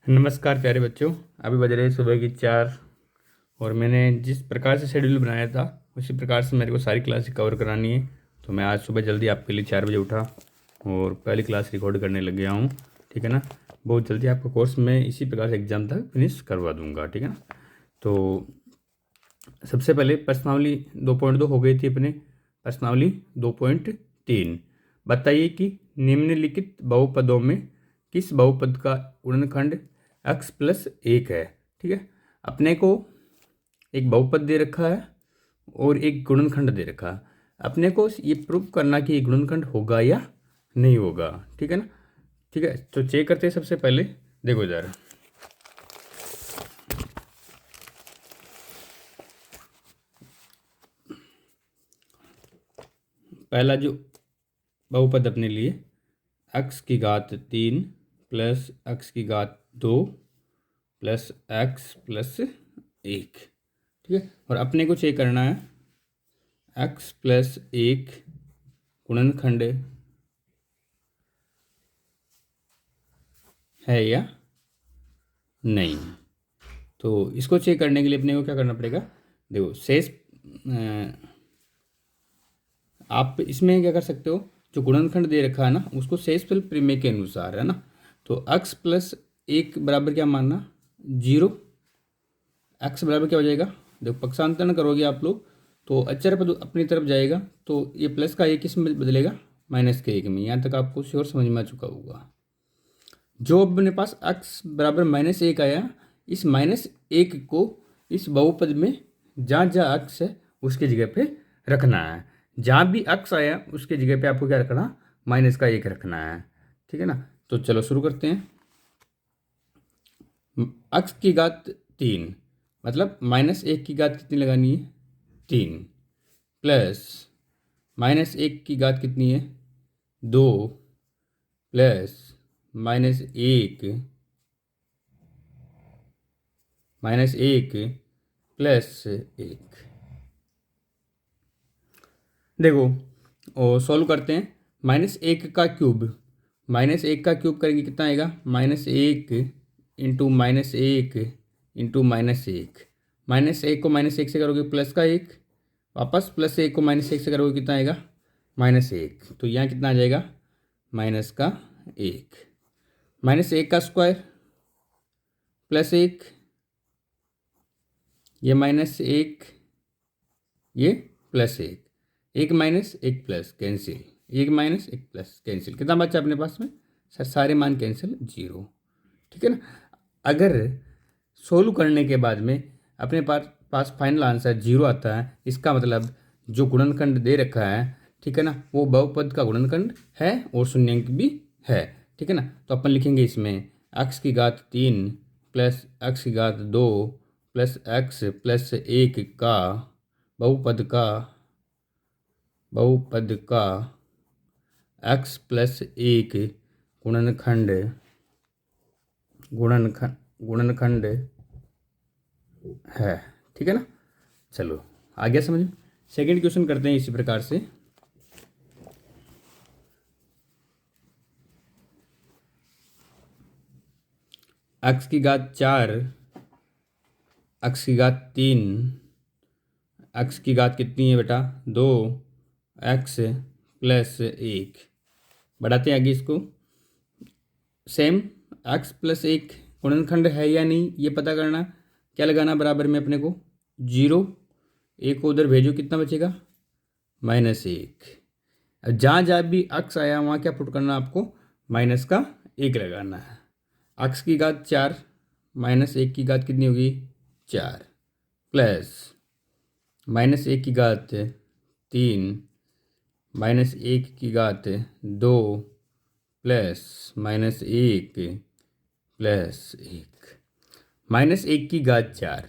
नमस्कार प्यारे बच्चों। अभी बज रहे सुबह की 4 और मैंने जिस प्रकार से शेड्यूल बनाया था उसी प्रकार से मेरे को सारी क्लासेस कवर करानी है। तो मैं आज सुबह जल्दी आपके लिए 4 बजे उठा और पहली क्लास रिकॉर्ड करने लग गया हूँ। ठीक है ना। बहुत जल्दी आपका कोर्स मैं इसी प्रकार से एग्ज़ाम तक फिनिश करवा दूँगा। ठीक है ना। तो सबसे पहले प्रश्नावली 2.2 हो गई थी अपने। प्रश्नावली 2.3 बताइए कि निम्नलिखित बहुपदों में किस बहुपद का गुणनखंड x+1 है। ठीक है। अपने को एक बहुपद दे रखा है और एक गुणनखंड दे रखा है। अपने को ये प्रूव करना कि ये गुणनखंड होगा या नहीं होगा। ठीक है ना। ठीक है, तो चेक करते हैं। सबसे पहले देखो इधर, पहला जो बहुपद अपने लिए x⁻³ plus x⁻² plus x+1। ठीक है। और अपने को चेक करना है x+1 गुणनखंड है या नहीं। तो इसको चेक करने के लिए अपने को क्या करना पड़ेगा। देखो शेष आप इसमें क्या कर सकते हो, जो गुणनखंड दे रखा है ना उसको शेषफल प्रमेय के अनुसार, है ना। तो x+1 बराबर क्या मानना, 0। x बराबर क्या हो जाएगा, देखो पक्षांतरण करोगे आप लोग तो अचर पद अपनी तरफ जाएगा, तो ये प्लस का 1 किस में बदलेगा, -1 में। यहाँ तक आपको श्योर समझ में आ चुका होगा। जो अपने पास x बराबर -1 आया, इस -1 को इस बहुपद में जहाँ जहाँ x है उसकी जगह पे रखना है। जहाँ भी x आया उसकी जगह पे आपको क्या रखना, -1 रखना है। ठीक है ना। तो चलो शुरू करते हैं। x⁻³ मतलब -1 की घात कितनी लगानी है, 3 प्लस -1 की घात कितनी है, 2 प्लस -1 प्लस 1। देखो और सॉल्व करते हैं। -1 का क्यूब, -1 का क्यूब करेंगे कितना आएगा, -1 इंटू -1 इंटू -1। -1 को -1 से करोगे प्लस का 1, वापस +1 को -1 से करोगे कितना आएगा, -1। तो यहाँ कितना आ जाएगा, -1। -1 का स्क्वायर +1, ये -1, ये +1, 1 minus 1 plus cancel, 1 minus 1 plus cancel, कितना बचा अपने पास में सर, सारे मान कैंसिल, 0। ठीक है ना। अगर सोल्व करने के बाद में अपने पास फाइनल आंसर 0 आता है, इसका मतलब जो गुणनखंड दे रखा है, ठीक है ना, वो बहुपद का गुणनखंड है और शून्यांक भी है। ठीक है ना। तो अपन लिखेंगे इसमें x⁻³ plus x⁻² plus x+1 का बहुपद का x+1 गुणनखंड है। ठीक है ना। चलो आ गया समझ में। सेकेंड क्वेश्चन करते हैं इसी प्रकार से। x⁻4 x⁻3 x की घात कितनी है बेटा, 2 x+1। बढ़ाते हैं आगे इसको। सेम x+1 गुणनखंड है या नहीं ये पता करना। क्या लगाना बराबर में अपने को, 0, 1 को उधर भेजो कितना बचेगा, -1। अब जहाँ जहाँ भी x आया वहाँ क्या पुट करना आपको, -1 लगाना है। x⁻4 -1 की घात कितनी होगी, 4 प्लस -1 की घात 3 -1 की घात 2 प्लस -1 प्लस 1 -1 की घात 4।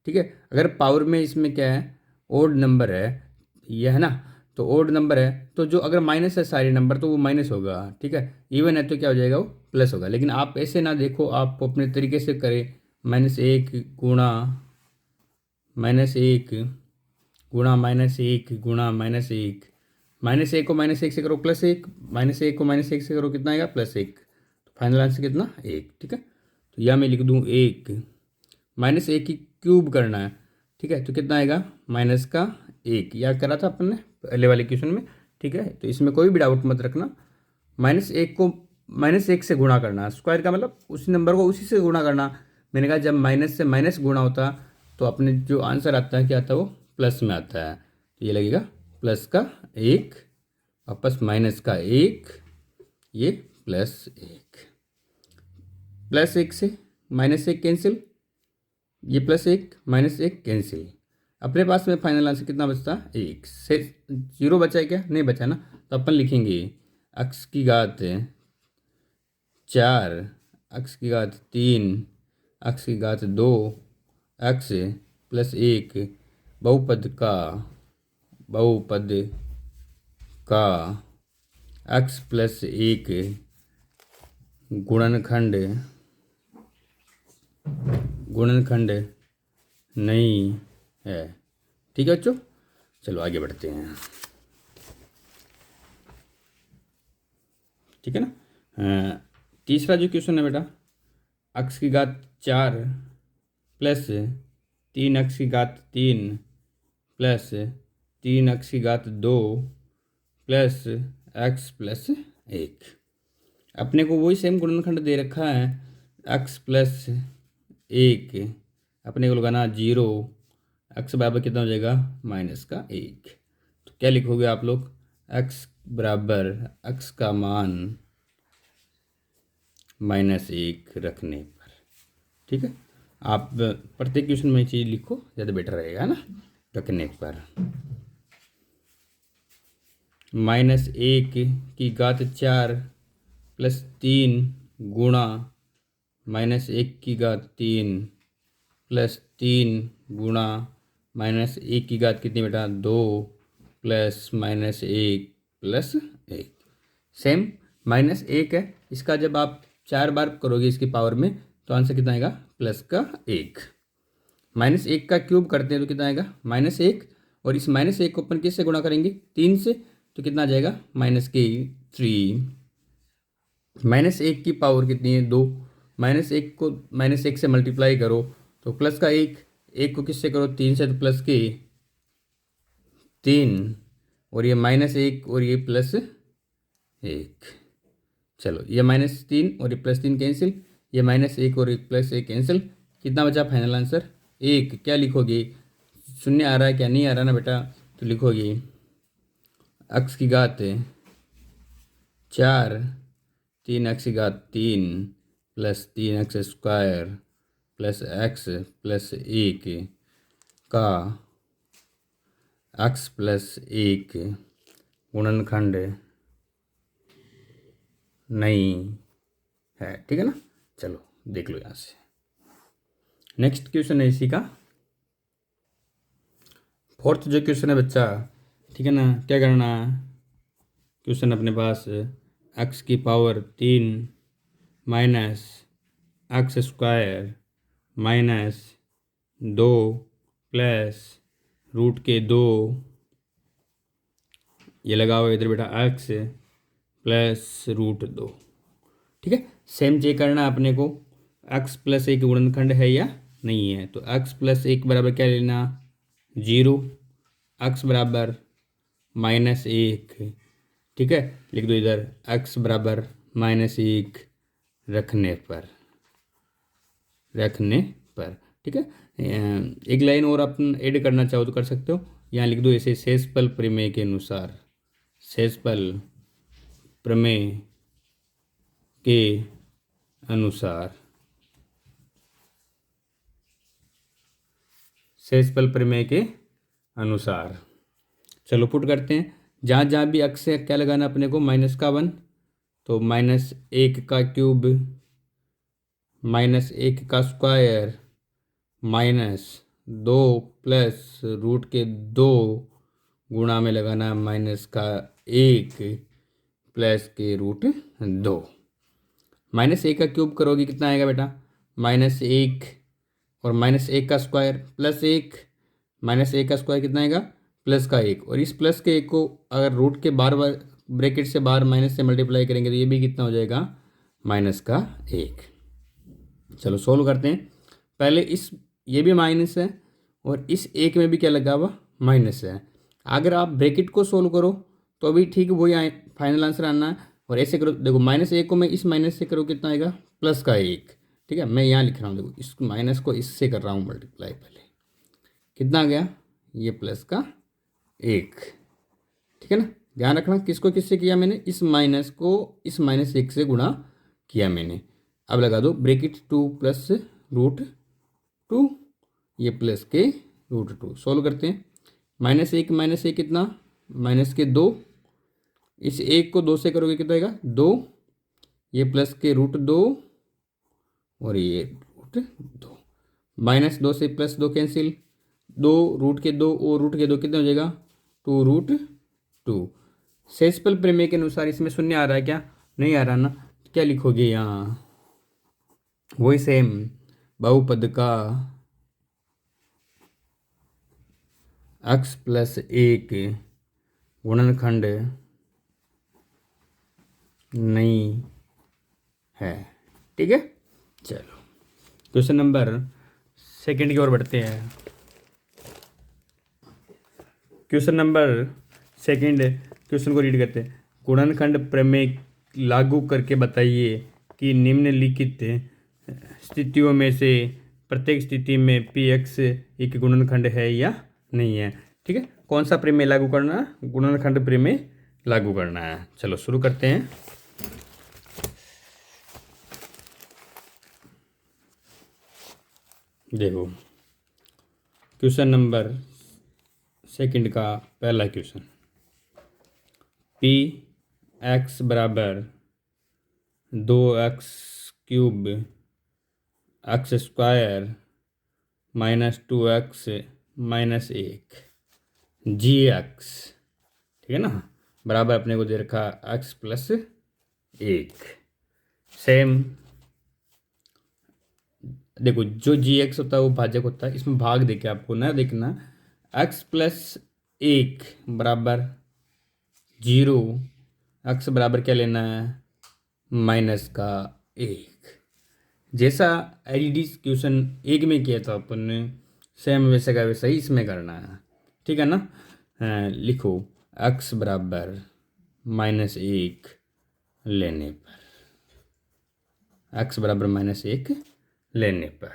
ठीक है। अगर पावर में इसमें क्या है, ओड नंबर है ये, है ना। तो ओड नंबर है तो जो अगर माइनस है सारे नंबर तो वो माइनस होगा। ठीक है। इवन है तो क्या हो जाएगा, वो प्लस होगा। लेकिन आप ऐसे ना देखो, आप अपने तरीके से करें, -1 गुणा -1 गुणा -1 गुणा -1, -1 को -1 से करो +1, -1 को -1 से करो कितना आएगा, +1। तो फाइनल आंसर कितना, 1। ठीक है। तो या मैं लिख दूँ 1, माइनस 1 की क्यूब करना है, ठीक है, तो कितना आएगा माइनस का 1, याद करा था अपन ने पहले वाले क्वेश्चन में, ठीक है। तो इसमें कोई भी डाउट मत रखना, माइनस 1 को माइनस 1 से गुणा करना, स्क्वायर का मतलब उसी नंबर को उसी से गुणा करना। मैंने कहा जब माइनस से माइनस गुणा होता तो अपने जो आंसर आता है क्या आता है, वो प्लस में आता है। तो ये लगेगा प्लस का 1, वापस माइनस का 1, ये प्लस 1, प्लस 1 से माइनस 1 कैंसिल, ये प्लस 1 माइनस 1 कैंसिल। अपने पास में फाइनल आंसर कितना बचता, 1 से 0 बचा है क्या, नहीं बचा ना, तो अपन लिखेंगे x की घात 4, x की घात 3, x की घात 2, x प्लस 1 बहुपद का x प्लस 1 गुणनखंड नहीं है, ठीक है बच्चों। चलो आगे बढ़ते हैं, ठीक है ना। तीसरा जो क्वेश्चन है बेटा, x की घात 4 प्लस 3x की घात 3 प्लस 3x की घात 2 प्लस x प्लस 1। अपने को वही सेम गुणनखंड दे रखा है, x प्लस 1, अपने को लगाना 0, x बराबर कितना हो जाएगा माइनस का 1। तो क्या लिखोगे आप लोग, x बराबर x का मान -1 रखने पर, ठीक है। आप प्रत्येक क्वेश्चन में चीज़ लिखो, ज़्यादा बेटर रहेगा ना। रखने पर -1 की घात 4 प्लस 3 गुणा -1 की घात 3 प्लस 3 गुणा -1 की घात कितनी बेटा 2 प्लस -1 प्लस 1। सेम -1 है, इसका जब आप 4 बार करोगे इसकी पावर में तो आंसर कितना आएगा प्लस का 1। -1 का क्यूब करते हैं तो कितना आएगा -1, और इस -1 को अपन किससे गुणा करेंगे 3 से, तो कितना आ जाएगा -3। -1 की पावर कितनी है 2, -1 को -1 से मल्टीप्लाई करो तो प्लस का 1 को किससे करो 3 से, तो प्लस के 3, और ये -1 और ये +1। चलो ये -3 और ये +3 कैंसिल, ये -1 और ये +1 कैंसिल, कितना बचा फाइनल आंसर 1। क्या लिखोगे, शून्य आ रहा है क्या, नहीं आ रहा ना बेटा, तो लिखोगे x की घात 4 3x की घात 3 plus 3x square plus x plus 1 का x प्लस 1 गुणनखंड नहीं है, ठीक है ना। चलो देख लो यहाँ से, नेक्स्ट क्वेश्चन है इसी का, फोर्थ जो क्वेश्चन है बच्चा, ठीक है ना। क्या करना है, क्वेश्चन अपने पास x की power 3 minus x square minus 2 plus √2, ये लगाओ इधर बेटा x प्लस √2, ठीक है। सेम चेक करना अपने को x प्लस 1 गुणनखंड है या नहीं है, तो x प्लस 1 बराबर क्या लेना 0, x बराबर -1, ठीक है। लिख दो इधर x बराबर -1 रखने पर, ठीक है। एक लाइन और अपन ऐड करना चाहो तो कर सकते हो, यहाँ लिख दो ऐसे, शेषफल प्रमेय के अनुसार, शेषफल प्रमेय के अनुसार, शेषफल प्रमेय के अनुसार। चलो पुट करते हैं, जहाँ जहाँ भी x से क्या लगाना अपने को -1, तो -1 का क्यूब -1 का स्क्वायर -2 प्लस √2 गुणा में लगाना -1 प्लस के √2। -1 का क्यूब करोगे कितना आएगा बेटा -1 और -1 का स्क्वायर प्लस 1, -1 का स्क्वायर कितना आएगा प्लस का 1, और इस प्लस के 1 को अगर रूट के बार बार ब्रैकेट से बाहर माइनस से मल्टीप्लाई करेंगे तो ये भी कितना हो जाएगा -1। चलो सोल्व करते हैं। पहले इस ये भी माइनस है और इस एक में भी क्या लगा हुआ माइनस है। अगर आप ब्रैकेट को सोल्व करो तो भी ठीक वही आए, फाइनल आंसर आना है। और ऐसे करो, देखो माइनस एक को मैं इस माइनस से करो कितना आएगा प्लस का एक। ठीक है, मैं यहाँ लिख रहा हूँ, देखो इस माइनस को इससे कर रहा हूँ मल्टीप्लाई। पहले कितना आ गया ये प्लस का एक। ठीक है ना, ध्यान रखना किसको किससे किया मैंने, इस माइनस को इस माइनस एक से गुणा किया मैंने। अब लगा दो ब्रैकेट 2 प्लस रूट 2, ये प्लस के रूट 2। सोल्व करते हैं। माइनस एक कितना, माइनस के 2, इस एक को 2 से करोगे कितना आएगा 2, ये प्लस के रूट 2 और ये रूट 2। -2 से +2 कैंसिल, 2 रूट के 2 और रूट के 2 कितना हो जाएगा 2 रूट 2। सेस्पल प्रमेय के अनुसार इसमें शून्य आ रहा है क्या, नहीं आ रहा ना, क्या लिखोगे यहाँ, वही सेम बहुपद का x + 1 गुणनखंड नहीं है। ठीक है, चलो क्वेश्चन नंबर सेकंड की ओर बढ़ते हैं। क्वेश्चन नंबर सेकंड, क्वेश्चन को रीड करते हैं। गुणनखंड प्रमेय लागू करके बताइए कि निम्नलिखित स्थितियों में से प्रत्येक स्थिति में px एक गुणनखंड है या नहीं है। ठीक है, कौन सा प्रमेय लागू करना है, गुणनखंड प्रमेय लागू करना है। चलो शुरू करते हैं। देखो क्वेश्चन नंबर सेकंड का पहला क्वेश्चन, px बराबर 2x³ x² -2x -1 gx। ठीक है ना, बराबर अपने को दे रखा x + 1। सेम देखो जो gx होता है वो भाजक होता है, इसमें भाग देके आपको ना देखना x + 1 बराबर 0, x बराबर क्या लेना है -1। जैसा एलईडी क्वेश्चन एक में किया था अपन ने, सेम वैसे का वैसा ही इसमें करना है। ठीक है ना, लिखो x बराबर -1 लेने पर, x बराबर -1 लेने पर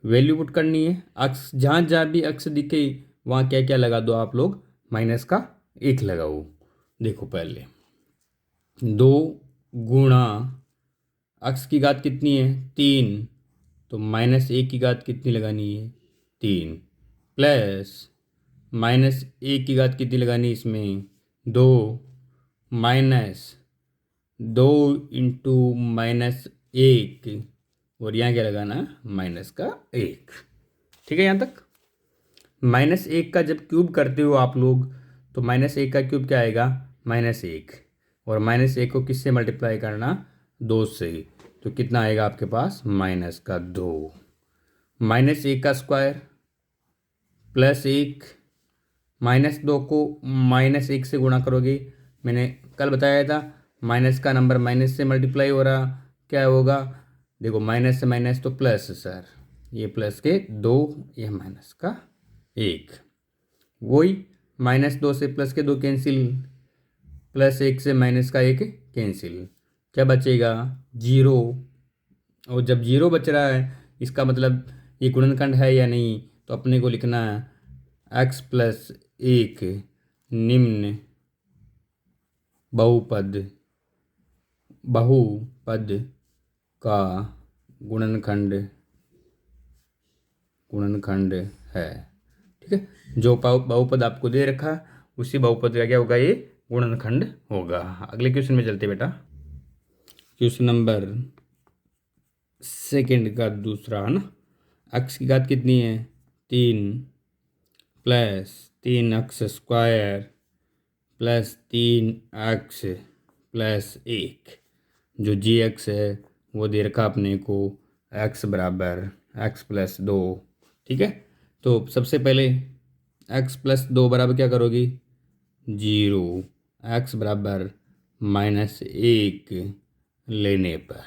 वैल्यू पुट करनी है। x जहाँ जहाँ भी x दिखे वहाँ क्या क्या लगा दो आप लोग, -1 लगाओ। देखो पहले 2 गुणा x की घात कितनी है 3, तो -1 की घात कितनी लगानी है 3, प्लस -1 की घात कितनी लगानी है इसमें 2, -2 इंटू -1 और यहाँ क्या लगाना -1। ठीक है, यहाँ तक। -1 का जब क्यूब करते हो आप लोग तो -1 का क्यूब क्या आएगा -1, और -1 को किससे मल्टीप्लाई करना 2 से, तो कितना आएगा आपके पास -2। -1 का स्क्वायर +1, -2 को -1 से गुणा करोगे, मैंने कल बताया था माइनस का नंबर माइनस से मल्टीप्लाई हो रहा, क्या होगा देखो माइनस से माइनस तो प्लस सर, ये प्लस के 2, ये -1। वही -2 से प्लस के 2 कैंसिल, +1 से -1 कैंसिल, क्या बचेगा 0। और जब 0 बच रहा है इसका मतलब ये गुणनखंड है या नहीं, तो अपने को लिखना है x + 1 निम्न बहुपद का गुणनखंड है। ठीक है, जो बहुपद आपको दे रखा उसी बहुपद का क्या होगा ये गुणनखंड होगा। अगले क्वेश्चन में चलते बेटा, क्वेश्चन नंबर सेकंड का दूसरा है ना, x की घात कितनी है 3 plus 3x² plus 3x plus 1, जो gx है वो दे रखा अपने को x बराबर x + 2। ठीक है, तो सबसे पहले x + 2 बराबर क्या करोगी 0, x बराबर -1 लेने पर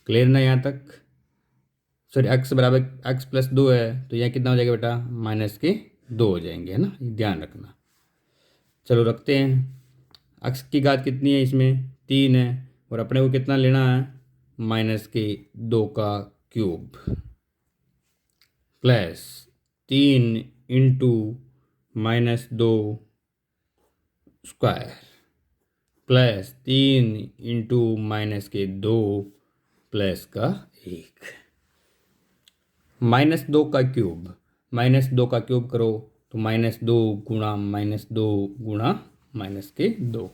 क्लियर ना यहाँ तक? सॉरी, x बराबर x प्लस 2 है तो यहाँ कितना हो जाएगा बेटा, माइनस के 2 हो जाएंगे, है ना, ये ध्यान रखना। चलो रखते हैं। x की घात कितनी है इसमें, 3 है, और अपने को कितना लेना है, माइनस के 2 का cube plus 3 into -2 square plus 3 into -2 plus का 1, -2 का क्यूब, -2 का क्यूब करो तो -2 गुणा -2 गुणा -2,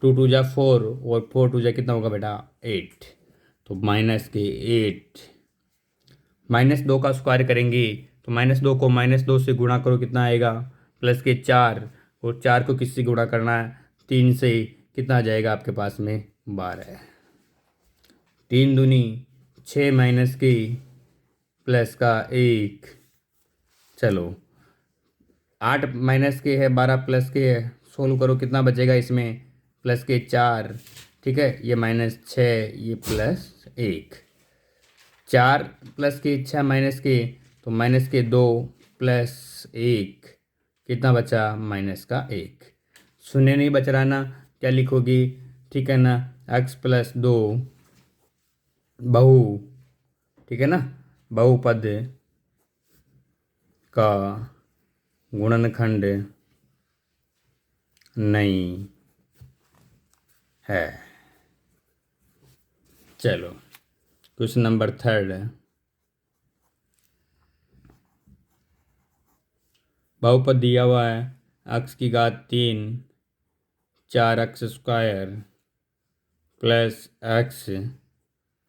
2 टू जा 4 और 4 टू जा कितना होगा बेटा, 8, तो -8, -2 का स्क्वायर करेंगे तो -2 को -2 से गुणा करो कितना आएगा, +4, और 4 को किससे गुणा करना है, 3 से, कितना आ जाएगा आपके पास में, 12, 3 दूनी 6 माइनस की प्लस का 1, चलो 8 माइनस के है, 12 प्लस के है, सोल्व करो कितना बचेगा इसमें, +4, ठीक है, ये -6, ये +1, 4 प्लस के 6 माइनस के, तो -2 +1, कितना बचा, -1, शून्य नहीं बच रहा ना, क्या लिखोगी, ठीक है ना, x प्लस 2 बहु, ठीक है ना, बहुपद का गुणनखंड नहीं है। चलो क्वेश्चन नंबर 3 है, बहुपद दिया हुआ है, x की घात 3, 4x square plus x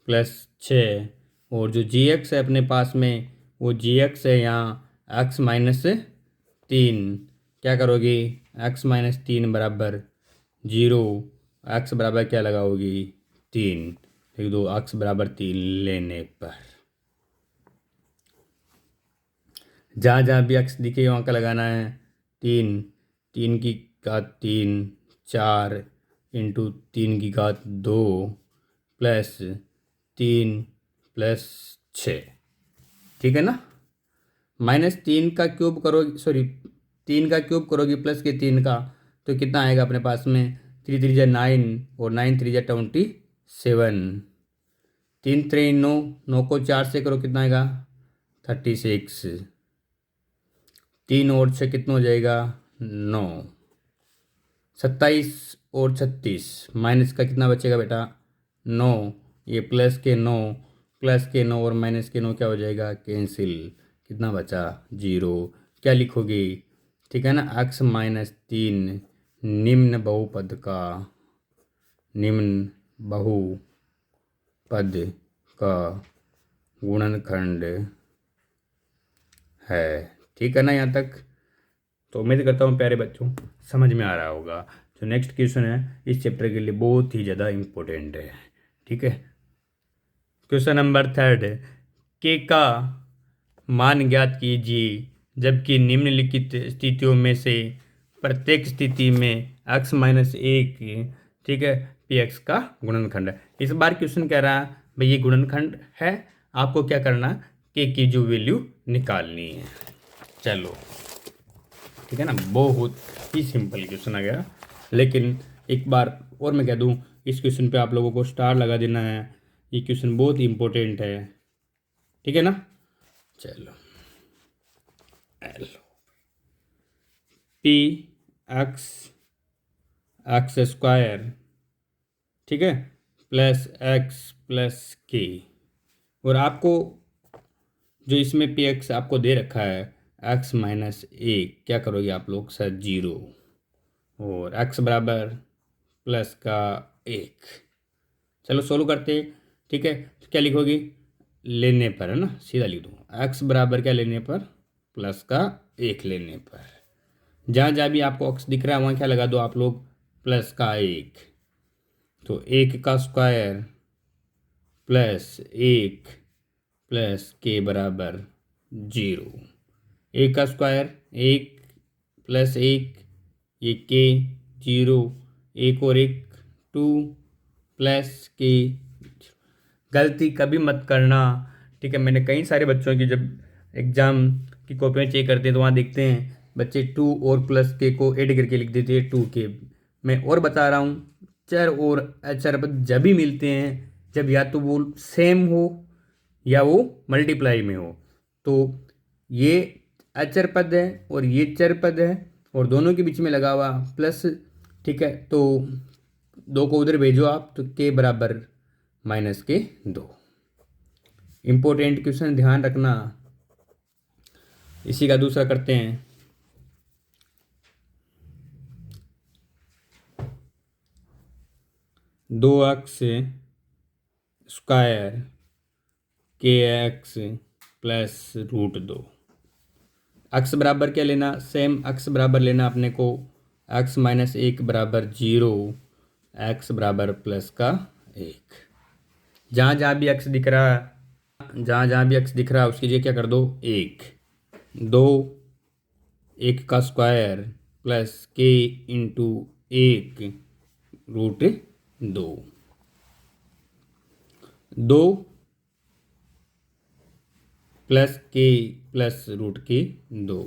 plus 6, और जो gx है अपने पास में, वो gx है यहाँ x -3, क्या करोगी, x -3 बराबर 0, x बराबर क्या लगाओगी, 3, लिख दो, x बराबर 3 लेने पर जहाँ जहाँ भी x दिखे वहाँ का लगाना है 3, 3 की घात 3, 4 इंटू 3 की घात 2 प्लस 3 प्लस 6, ठीक है ना, -3 का क्यूब करो, सॉरी 3 का क्यूब करोगी प्लस के 3 का, तो कितना आएगा अपने पास में, 3 3 जा 9 और 9 3 जा 27, 3 3 9, 9 को 4 से करो कितना आएगा, 36, 3 और 6 कितना हो जाएगा, 9, 27 और 36, माइनस का कितना बचेगा बेटा, 9, ये प्लस के 9 और माइनस के 9 क्या हो जाएगा, कैंसिल, कितना बचा, 0, क्या लिखोगे, ठीक है ना, x -3 निम्न बहुपद का गुणनखंड है, ठीक है ना यहाँ तक। तो उम्मीद करता हूँ प्यारे बच्चों समझ में आ रहा होगा। जो नेक्स्ट क्वेश्चन है इस चैप्टर के लिए बहुत ही ज़्यादा इम्पोर्टेंट है, ठीक है। क्वेश्चन नंबर 3 है, के का मान ज्ञात कीजिए जबकि निम्नलिखित स्थितियों में से प्रत्येक स्थिति में x -1, ठीक है, px का गुणनखंड है। इस बार क्वेश्चन कह रहा है भाई ये गुणनखंड है, आपको क्या करना, के की जो वैल्यू निकालनी है। चलो ठीक है ना, बहुत ही सिंपल क्वेश्चन आ गया, लेकिन एक बार और मैं कह दूं, इस क्वेश्चन पे आप लोगों को स्टार लगा देना है, ये क्वेश्चन बहुत इंपॉर्टेंट है, ठीक है ना। चलो पी एक्स स्क्वायर, ठीक है, प्लस x प्लस के, और आपको जो इसमें पी एक्स आपको दे रखा है x -1, क्या करोगे आप लोग सर, 0, और x बराबर प्लस का 1। चलो सोल्व करते, ठीक है, तो क्या लिखोगी, लेने पर, है ना, सीधा लिख दो, x बराबर क्या लेने पर, प्लस का 1 लेने पर, जहाँ जहाँ भी आपको x दिख रहा है वहाँ क्या लगा दो आप लोग, प्लस का 1, तो 1 का स्क्वायर प्लस 1 प्लस के बराबर 0, 1 का स्क्वायर 1 प्लस 1, ये के 0, 1 और 1 2 प्लस के गलती कभी मत करना, ठीक है। मैंने कई सारे बच्चों की जब एग्ज़ाम की कॉपियाँ चेक करते हैं तो वहाँ देखते हैं बच्चे 2 और प्लस के को ऐड करके लिख देते हैं 2k। मैं और बता रहा हूँ, चर और अचर पद जब भी मिलते हैं जब या तो वो सेम हो या वो मल्टीप्लाई में हो। तो ये अचर पद है और ये चर पद है और दोनों के बीच में लगा हुआ प्लस, ठीक है। तो 2 को उधर भेजो आप, तो k बराबर -2। इम्पोर्टेंट क्वेश्चन ध्यान रखना। इसी का दूसरा करते हैं। 2x square kx plus √2। x बराबर क्या लेना, सेम x बराबर लेना अपने को x -1 बराबर 0, x बराबर प्लस का 1। जहाँ जहाँ भी x दिख रहा, जहाँ जहाँ भी x दिख रहा उसकी जगह क्या कर दो 1। 2 1 का square plus k into 1 √2। 2 plus k plus √2।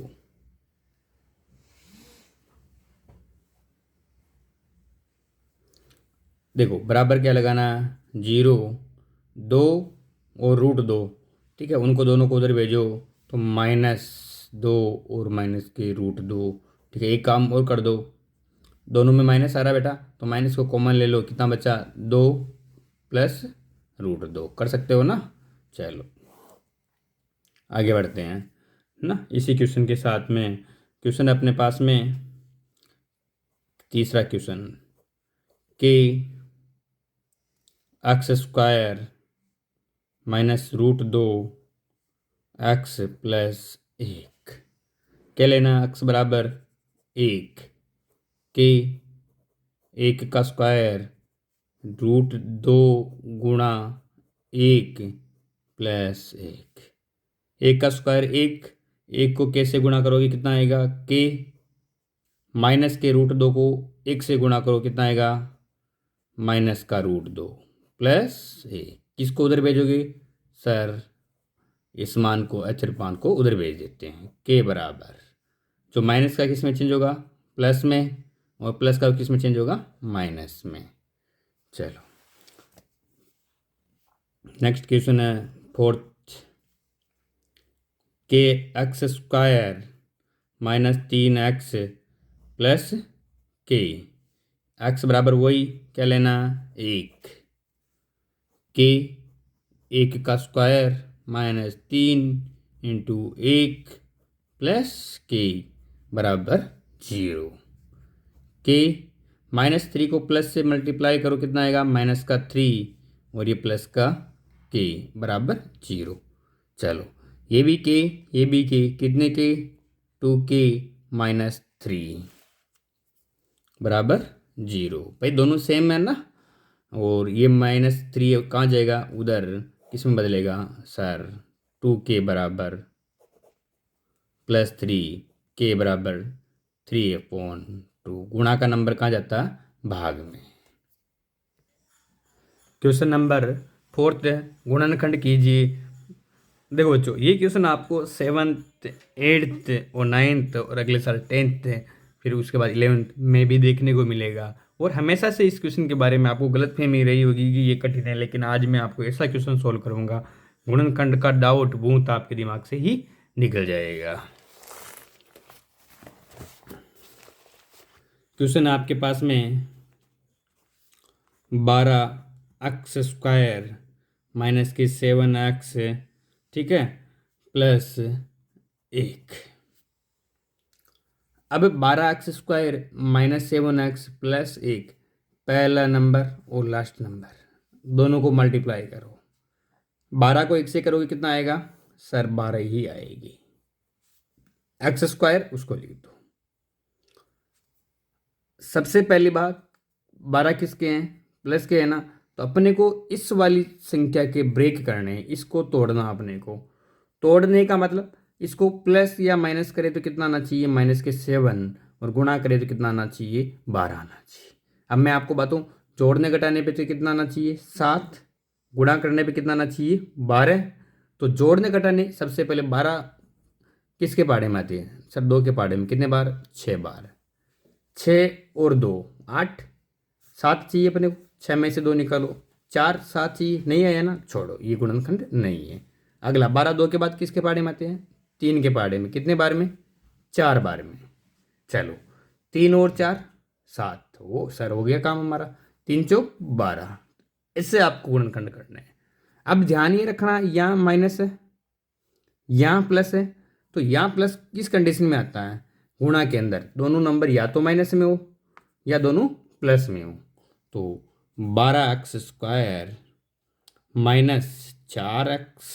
देखो बराबर क्या लगाना, 0 2 और √2, ठीक है। उनको दोनों को उधर भेजो तो -2 और -√2, ठीक है। एक काम और कर दो, दोनों में माइनस आ रहा बेटा, तो माइनस को कॉमन ले लो, कितना बचा 2 प्लस √2। कर सकते हो ना। चलो आगे बढ़ते हैं ना। इसी क्वेश्चन के साथ में क्वेश्चन अपने पास में तीसरा क्वेश्चन, कि x स्क्वायर -√2 x प्लस 1। क्या लेना, x बराबर 1 के 1 का स्क्वायर √2 गुणा 1 प्लस 1। 1 का स्क्वायर 1 को कैसे गुणा करोगे, कितना आएगा के, माइनस के √2 को 1 से गुणा करो, कितना आएगा माइनस का √2 प्लस 1। किसको उधर भेजोगे सर, इस मान को अचर मान को उधर भेज देते हैं। के बराबर जो माइनस का किस में चेंज होगा, प्लस में, और प्लस का किस में चेंज होगा, माइनस में। चलो नेक्स्ट क्वेश्चन है फोर्थ, के x स्क्वायर -3x प्लस के। x बराबर वही क्या लेना, 1 के 1 का स्क्वायर -3 इंटू 1 प्लस के बराबर 0। के -3 को प्लस से मल्टीप्लाई करो, कितना आएगा माइनस का 3 और ये प्लस का के बराबर 0। चलो ये भी के, ये भी के, कितने के 2k -3 बराबर 0। भाई दोनों सेम है ना। और ये -3 कहाँ जाएगा, उधर किस में बदलेगा सर, 2k बराबर +3, k बराबर 3/2। गुणा का नंबर कहाँ जाता है, भाग में। क्वेश्चन नंबर फोर्थ है, गुणनखंड कीजिए। देखो बच्चों ये क्वेश्चन आपको 7th 8th और 9th और अगले साल 10th फिर उसके बाद 11th में भी देखने को मिलेगा। और हमेशा से इस क्वेश्चन के बारे में आपको गलतफहमी रही होगी कि ये कठिन है, लेकिन आज मैं आपको ऐसा क्वेश्चन सॉल्व करूंगा, गुणनखंड का डाउट भूत आपके दिमाग से ही निकल जाएगा। क्वेश्चन आपके पास में 12x स्क्वायर -7x, ठीक है, प्लस 1। अब 12x स्क्वायर -7x प्लस 1, पहला नंबर और लास्ट नंबर दोनों को मल्टीप्लाई करो। 12 को 1 से करोगे कितना आएगा सर, 12 ही आएगी। x स्क्वायर उसको लिख दो। सबसे पहली बात 12 किसके हैं, प्लस के है ना, तो अपने को इस वाली संख्या के ब्रेक करने हैं, इसको तोड़ना। अपने को तोड़ने का मतलब इसको प्लस या माइनस करे तो कितना आना चाहिए, -7, और गुणा करे तो कितना आना चाहिए, 12 आना चाहिए। अब मैं आपको बताऊं, जोड़ने घटाने पे तो कितना आना चाहिए 7, गुणा करने पे कितना आना चाहिए 12। तो जोड़ने घटाने सबसे पहले 12 किसके पाड़े में आती है सर 2 के पाड़े में, कितने बार 6 बार, 6 और 2 8, 7 चाहिए अपने को, 6 में से 2 निकालो, 4 7 चाहिए, नहीं आया ना, छोड़ो ये गुणनखंड नहीं है। अगला 12 2 के बाद किसके पाड़े में आते हैं 3 के पाड़े में, कितने बार में 4 बार में। चलो 3 और 4 7, वो सर हो गया काम हमारा, 3 चौक 12। इससे आपको गुणनखंड करना है। अब ध्यान ये रखना यहाँ माइनस है यहाँ प्लस है, तो यहाँ प्लस किस कंडीशन में आता है गुणा के अंदर, दोनों नंबर या तो माइनस में हो या दोनों प्लस में हो। तो 12x² माइनस 4x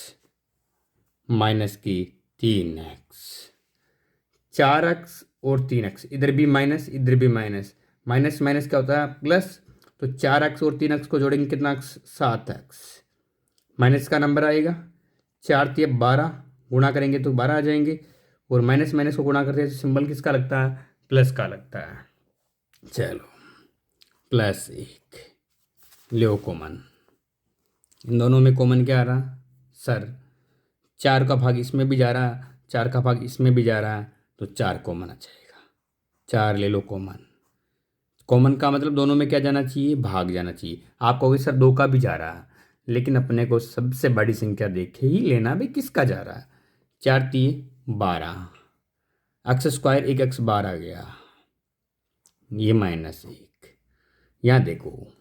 माइनस की 3x, 4x और 3x, इधर भी माइनस इधर भी माइनस, माइनस माइनस क्या होता है प्लस, तो 4x और 3x को जोड़ेंगे कितना 7x, माइनस का नंबर आएगा, 4 3 12, गुणा करेंगे तो 12 आ जाएंगे, और माइनस माइनस को गुणा करते हैं तो सिंबल किसका लगता है प्लस का लगता है। चलो +1 लो कॉमन, इन दोनों में कॉमन क्या आ रहा सर 4 का भाग इसमें भी जा रहा, 4 का भाग इसमें भी जा रहा है, तो 4 कॉमन आ जाएगा, 4 ले लो कॉमन। कॉमन का मतलब दोनों में क्या जाना चाहिए भाग जाना चाहिए। आप कहोगे सर 2 का भी जा रहा है, लेकिन अपने को सबसे बड़ी संख्या देखे ही लेना भी किसका जा रहा है, 4 3 12, x² 1x बार आ गया, ये -1। यहाँ देखो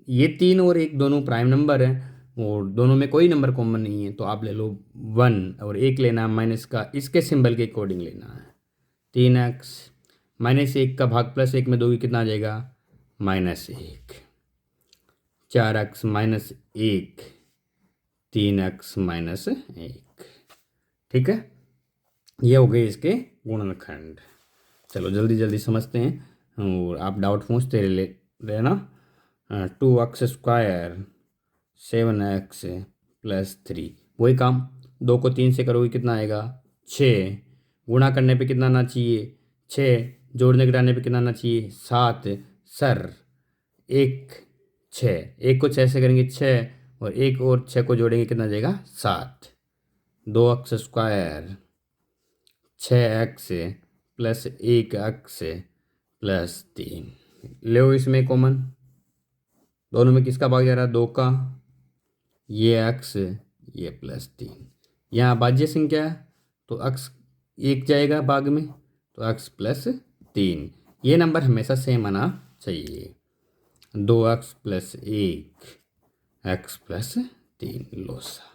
ये 3 और 1 दोनों प्राइम नंबर हैं और दोनों में कोई नंबर कॉमन नहीं है, तो आप ले लो 1 और 1 लेना माइनस का, इसके सिंबल के अकॉर्डिंग लेना है। 3x -1 का भाग +1 में दोगे कितना आ जाएगा -1, 4x -1 3x -1, ठीक है। ये हो गए इसके गुणनखंड। चलो जल्दी जल्दी समझते हैं और आप डाउट पूछते रहना। 2x² 7x +3, वही काम 2 को 3 से करोगे कितना आएगा 6, गुणा करने पे कितना आना चाहिए 6, जोड़ने घटाने पे कितना आना चाहिए 7। सर 1 6, 1 को 6 से करेंगे 6, और 1 और 6 को जोड़ेंगे कितना जाएगा 7। 2x² 6x +1x +3, लो इसमें कॉमन, दोनों में किसका भाग जा रहा है 2 का, ये x ये +3, यहाँ भाज्य संख्या है तो x 1 जाएगा भाग में, तो x +3, ये नंबर हमेशा सेम आना चाहिए। 2x +1 x +3 Losar.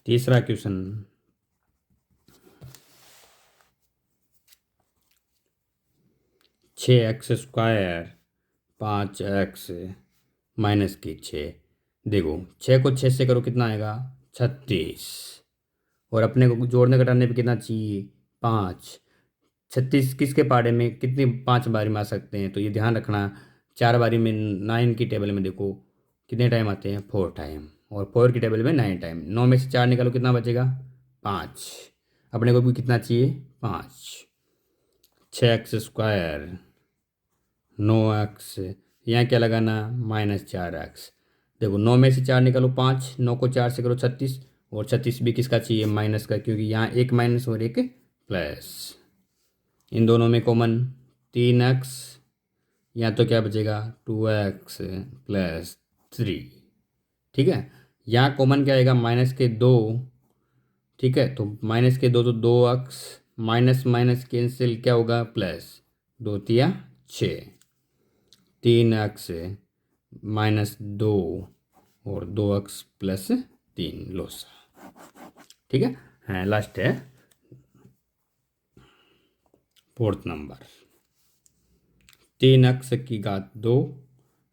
तीसरा क्वेश्चन, 6x² 5x -6, देखो 6 को 6 से करो कितना आएगा 36, और अपने को जोड़ने घटाने पे कितना चाहिए 5। 36 किसके पाड़े में कितनी 5 बारी में आ सकते हैं, तो ये ध्यान रखना। 4 बारी में 9 की टेबल में देखो कितने टाइम आते हैं 4 टाइम, और 4 की टेबल में 9 टाइम, 9 में से 4 निकालो कितना बचेगा 5, अपने को भी कितना चाहिए 5। 6x², 9x, यहाँ क्या लगाना -4x, देखो 9 में से 4 निकालो 5, 9 को 4 से करो 36, और 36 भी किसका चाहिए माइनस का, क्योंकि यहाँ एक माइनस और एक प्लस, इन दोनों में कॉमन 3x, यहाँ तो क्या बचेगा 2x +3, ठीक है। यहाँ कॉमन क्या आएगा -2, ठीक है, तो -2 तो 2x, माइनस माइनस कैंसिल क्या होगा प्लस, 2 तिया 6, 3x -2 और 2x +3 लोसा, ठीक है। लास्ट है 4th नंबर, 3x की घात 2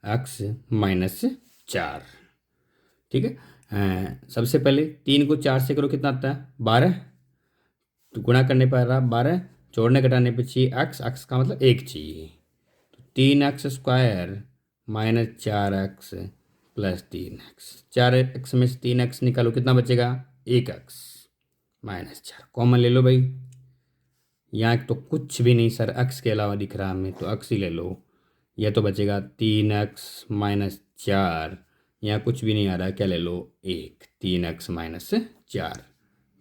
x -4, ठीक है। सबसे पहले 3 को 4 से करो कितना आता है 12, तो गुणा करने पर आ रहा 12, जोड़ने घटाने पे चाहिए x का मतलब 1 चाहिए, तो 3x² -4x +3x, 4x में से 3x निकालो कितना बचेगा 1x -4, कॉमन ले लो भाई। यहाँ तो कुछ भी नहीं सर x के अलावा दिख रहा हमें, तो x ही ले लो, यह तो बचेगा 3x -4 यहाँ कुछ भी नहीं आ रहा, क्या ले लो, 1, 3x माइनस 4।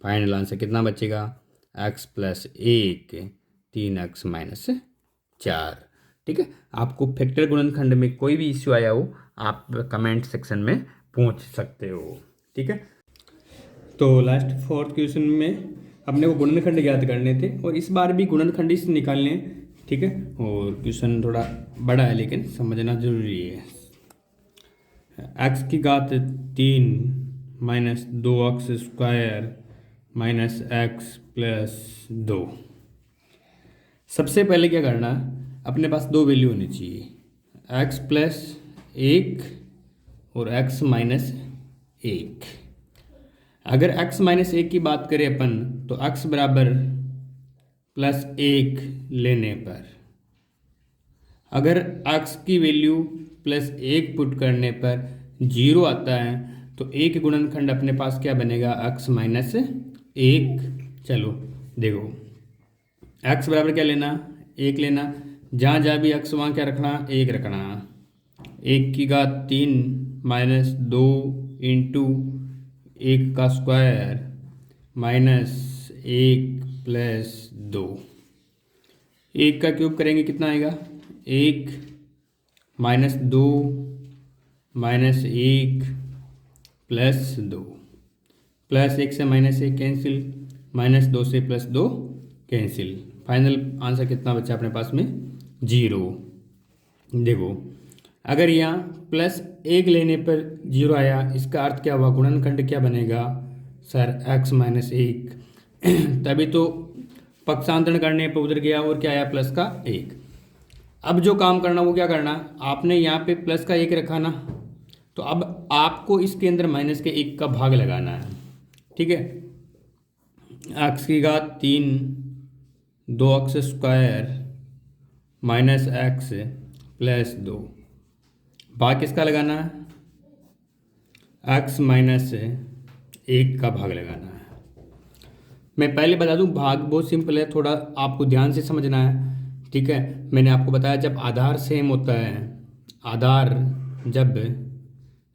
फाइनल आंसर कितना बचेगा, x प्लस 1 3x माइनस 4। ठीक है, आपको फैक्टर गुणनखंड में कोई भी इश्यू आया हो आप कमेंट सेक्शन में पूछ सकते हो। ठीक है, तो लास्ट 4th क्वेश्चन में अपने को गुणनखंड ज्ञात करने थे और इस बार भी गुणनखंड से निकालने। ठीक है, और क्वेश्चन थोड़ा बड़ा है लेकिन समझना जरूरी है। x की घात 3 minus 2x square minus x plus 2। सबसे पहले क्या करना, अपने पास दो वैल्यू होनी चाहिए, x प्लस 1 और x माइनस 1। अगर x माइनस 1 की बात करें अपन तो x बराबर प्लस 1 लेने पर अगर x की वैल्यू प्लस 1 पुट करने पर 0 आता है तो एक गुणनखंड अपने पास क्या बनेगा, x माइनस 1। चलो देखो, x बराबर क्या लेना, 1 लेना, जहाँ जहाँ भी x वहाँ क्या रखना, 1 रखना। 1 की घात 3 माइनस 2 इंटू 1 का स्क्वायर माइनस 1 प्लस 2। 1 का क्यूब करेंगे कितना आएगा, 1 माइनस 2 माइनस 1 प्लस 2। प्लस 1 से माइनस 1 कैंसिल, माइनस 2 से प्लस 2 कैंसिल। फाइनल आंसर कितना बचा अपने पास में, 0। देखो, अगर यहाँ प्लस 1 लेने पर 0 आया, इसका अर्थ क्या हुआ, गुणनखंड क्या बनेगा सर, x माइनस 1। तभी तो पक्षांतरण करने पर उधर गया और क्या आया, प्लस का 1। अब जो काम करना वो क्या करना, आपने यहाँ पे प्लस का 1 रखा ना, तो अब आपको इसके अंदर माइनस के 1 का भाग लगाना है। ठीक है, x की घात 3 2x square minus x plus 2, भाग किसका लगाना है, x माइनस 1 का भाग लगाना है। मैं पहले बता दूं, भाग बहुत सिंपल है, थोड़ा आपको ध्यान से समझना है। ठीक है, मैंने आपको बताया जब आधार सेम होता है, आधार जब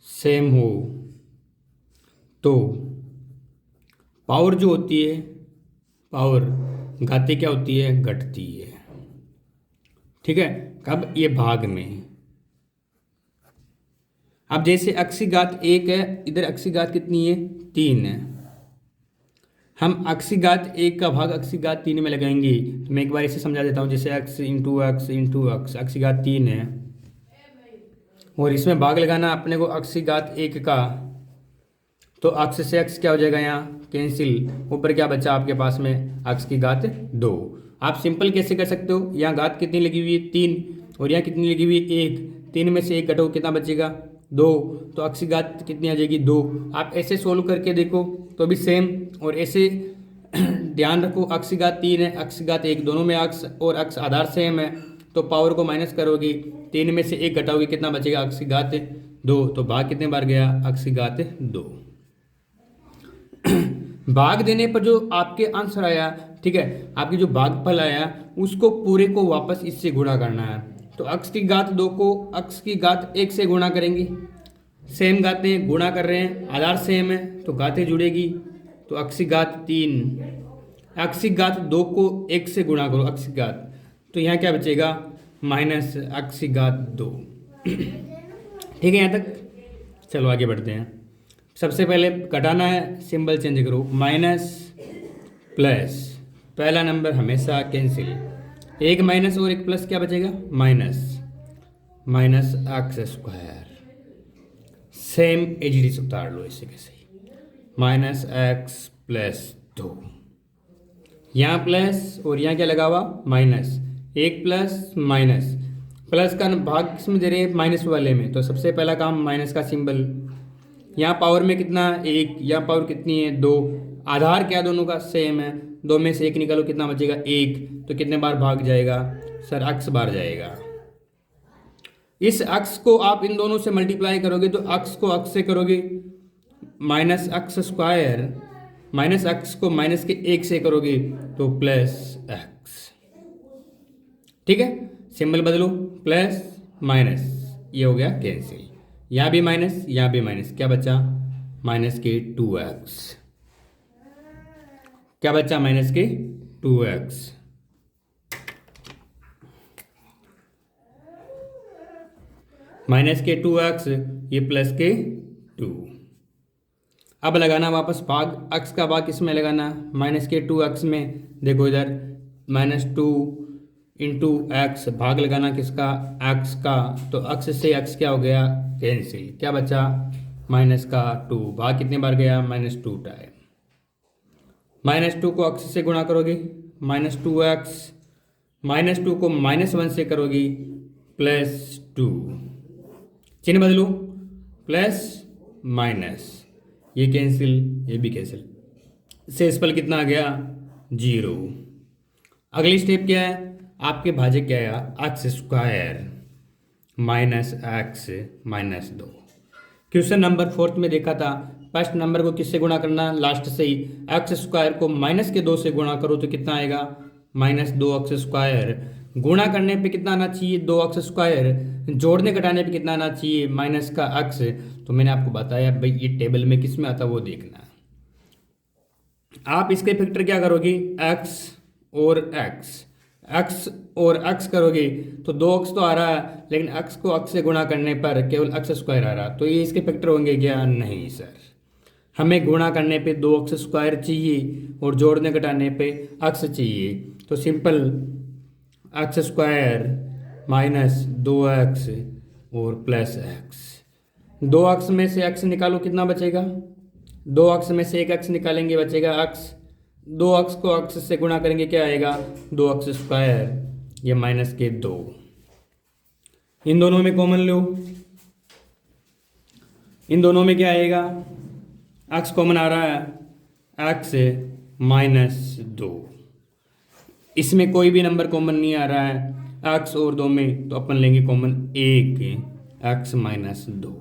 सेम हो तो पावर जो होती है, पावर घाते क्या होती है, घटती है। ठीक है, कब, ये भाग में। अब जैसे x की घात 1 है, इधर x की घात कितनी है, 3 है। हम x की घात 1 का भाग x की घात 3 में लगाएंगे। तो मैं एक बार इसे समझा देता हूँ, जैसे x into x into x, x की घात 3 है और इसमें भाग लगाना अपने को x की घात 1 का, तो x से x क्या हो जाएगा, यहाँ कैंसिल, ऊपर क्या बचा आपके पास में, x की घात 2। आप सिंपल कैसे कर सकते हो, यहाँ घात कितनी लगी हुई है, 3, और यहाँ कितनी लगी हुई है, 1। 3 में से 1 घटाओ कितना बचेगा, 2, तो x की घात कितनी आ जाएगी, 2। आप ऐसे सोल्व करके देखो तो भी सेम, और ऐसे ध्यान रखो x की घात 3 है, x की घात 1, दोनों में x और x आधार सेम है, तो पावर को माइनस करोगे, 3 में से 1 घटाओगे कितना बचेगा, x की घात 2, तो भाग कितने बार गया, x की घात 2। भाग देने पर जो आपके आंसर आया, ठीक है, आपकी जो भागफल आया उसको पूरे को वापस इससे गुणा करना है। तो x की घात 2 को x की घात 1 से गुणा करेंगे, सेम घातें गुणा कर रहे हैं, आधार सेम है तो घातें जुड़ेगी, तो x की घात 3, x की घात 2 को 1 से गुणा करो, x की घात, तो यहाँ क्या बचेगा, माइनस x की घात 2। ठीक है यहाँ तक, चलो आगे बढ़ते हैं। सबसे पहले घटाना है, सिंबल चेंज करो, माइनस प्लस, पहला नंबर हमेशा कैंसिल, एक माइनस और एक प्लस क्या बचेगा, minus, minus x square, same as it is उतार लो इससे कैसे, माइनस एक्स प्लस 2, यहाँ प्लस और यहाँ क्या लगा हुआ, माइनस, एक प्लस माइनस, प्लस का भाग किसमें दे रहे हैं, माइनस वाले में, तो सबसे पहला काम माइनस का सिंबल, यहाँ पावर में कितना, एक, यहाँ पावर कितनी है, 2, आधार क्या दोनों का सेम है, 2 में से 1 निकालो कितना बचेगा, 1, तो कितने बार भाग जाएगा सर, अक्स बार जाएगा। इस अक्स को आप इन दोनों से मल्टीप्लाई करोगे तो अक्स को अक्स से करोगे माइनस अक्स स्क्वायर, माइनस अक्स को माइनस के 1 से करोगे तो प्लस एक्स। ठीक है, सिंबल बदलो, प्लस माइनस, ये हो गया कैंसिल, यहाँ भी माइनस, यहाँ भी माइनस, क्या बचा माइनस के 2x, क्या बचा माइनस के 2x। माइनस के 2x, ये प्लस के 2। अब लगाना वापस भाग, x का भाग किस में लगाना, माइनस के 2x में। देखो इधर -2 इंटू एक्स, भाग लगाना किसका, x का, तो x से x क्या हो गया कैंसिल, क्या बचा माइनस का 2, भाग कितने बार गया -2 टाइम। -2 को x से गुणा करोगे -2x, -2 को -1 से करोगी +2, चिन्ह बदलो प्लस माइनस, ये कैंसिल, ये भी कैंसिल, शेषफल कितना आ गया 0। अगली स्टेप क्या है, आपके भाजक क्या आया x² -x -2। क्वेश्चन नंबर 4 में देखा था, फर्स्ट नंबर को किससे गुणा करना, लास्ट से ही, x² को -2 से गुणा करो तो कितना आएगा -2x², गुणा करने पे कितना आना चाहिए 2x², जोड़ने घटाने पे कितना आना चाहिए माइनस का x। तो मैंने आपको बताया भाई ये टेबल में किस में आता वो देखना। आप इसके फैक्टर क्या करोगे, x और x करोगे तो 2x तो आ रहा है, लेकिन x को x से गुणा करने पर केवल x² आ रहा, तो ये इसके फैक्टर होंगे क्या, नहीं सर, हमें गुणा करने पे 2x² चाहिए और जोड़ने घटाने पे x चाहिए। तो सिंपल x² -2x और प्लस x, 2x में से x निकालो कितना बचेगा, 2x में से एक x निकालेंगे बचेगा x, 2x को x से गुणा करेंगे क्या आएगा 2x², ये माइनस के 2, इन दोनों में कॉमन लो, इन दोनों में क्या आएगा x कॉमन आ रहा है x -2, इसमें कोई भी नंबर कॉमन नहीं आ रहा है x और 2 में, तो अपन लेंगे कॉमन 1 x -2।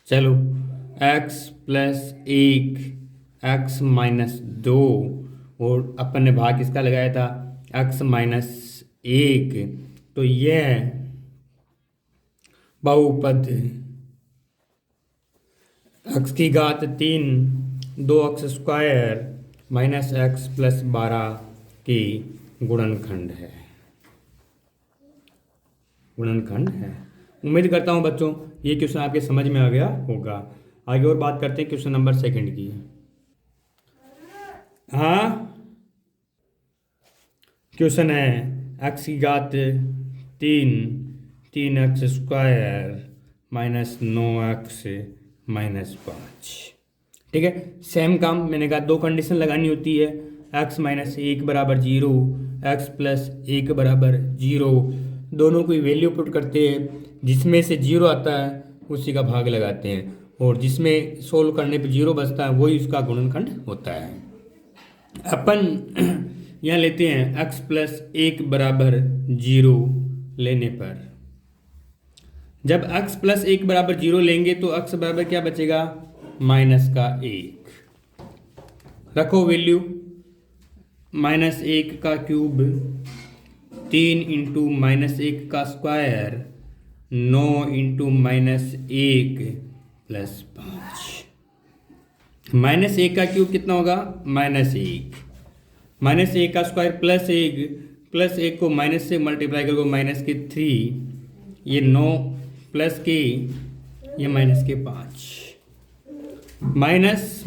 चलो x + 1 x -2 और अपन ने भाग किसका लगाया था x -1, तो यह बहुपद x की घात 3 2x² -x + 12 की गुणनखंड है, गुणनखंड है। उम्मीद करता हूँ बच्चों ये क्वेश्चन आपके समझ में आ गया होगा। आगे और बात करते हैं क्वेश्चन नंबर 2 की। हाँ क्वेश्चन है x की घात 3 3x² -9x -5, ठीक है। सेम काम मैंने कहा, दो कंडीशन लगानी होती है, x - 1 = 0, x + 1 = 0, दोनों की वैल्यू पुट करते हैं, जिसमें से 0 आता है उसी का भाग लगाते हैं, और जिसमें सोल्व करने पे 0 बचता है वही उसका गुणनखंड होता है। अपन यहाँ लेते हैं x + 1 = 0 लेने पर, जब x + 1 = 0 लेंगे तो x बराबर क्या बचेगा -1, रखो वैल्यू, -1 का क्यूब 3 × -1 का स्क्वायर 9 × -1 + 5, -1 का क्यूब कितना होगा -1, -1 का स्क्वायर +1 को माइनस से मल्टीप्लाई करोगे -3, ये 9 प्लस के ये -5, माइनस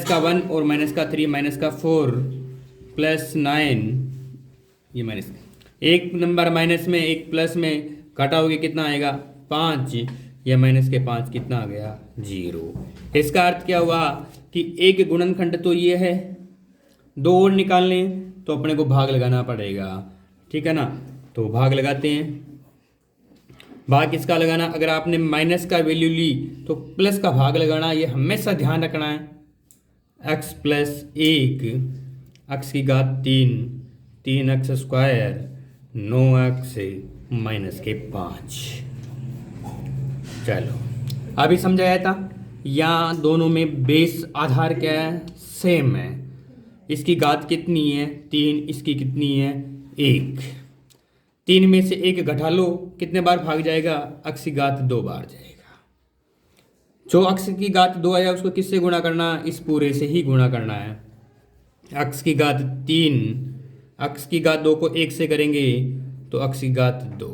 का 1 और -3 -4 +9, ये माइनस, एक नंबर माइनस में एक प्लस में घटाओगे कितना आएगा 5, या -5 कितना आ गया 0। इसका अर्थ क्या हुआ कि एक गुणनखंड तो ये है, दो और निकालने तो अपने को भाग लगाना पड़ेगा, ठीक है ना। तो भाग लगाते हैं, भाग किसका लगाना, अगर आपने माइनस का वैल्यू ली तो प्लस का भाग लगाना, ये हमेशा ध्यान रखना है। x + 1 x की घात 3 3x² 9x -5। चलो अभी समझाया था, यहाँ दोनों में बेस आधार क्या है सेम है, इसकी घात कितनी है 3, इसकी कितनी है 1, 3 में से 1 घटा लो, कितने बार भाग जाएगा? अक्स की घात 2 बार जाएगा। जो अक्स की घात 2 आया उसको किससे गुणा करना? इस पूरे से ही गुणा करना है। अक्स की घात 3, अक्स की घात 2 को 1 से करेंगे तो अक्स की घात 2,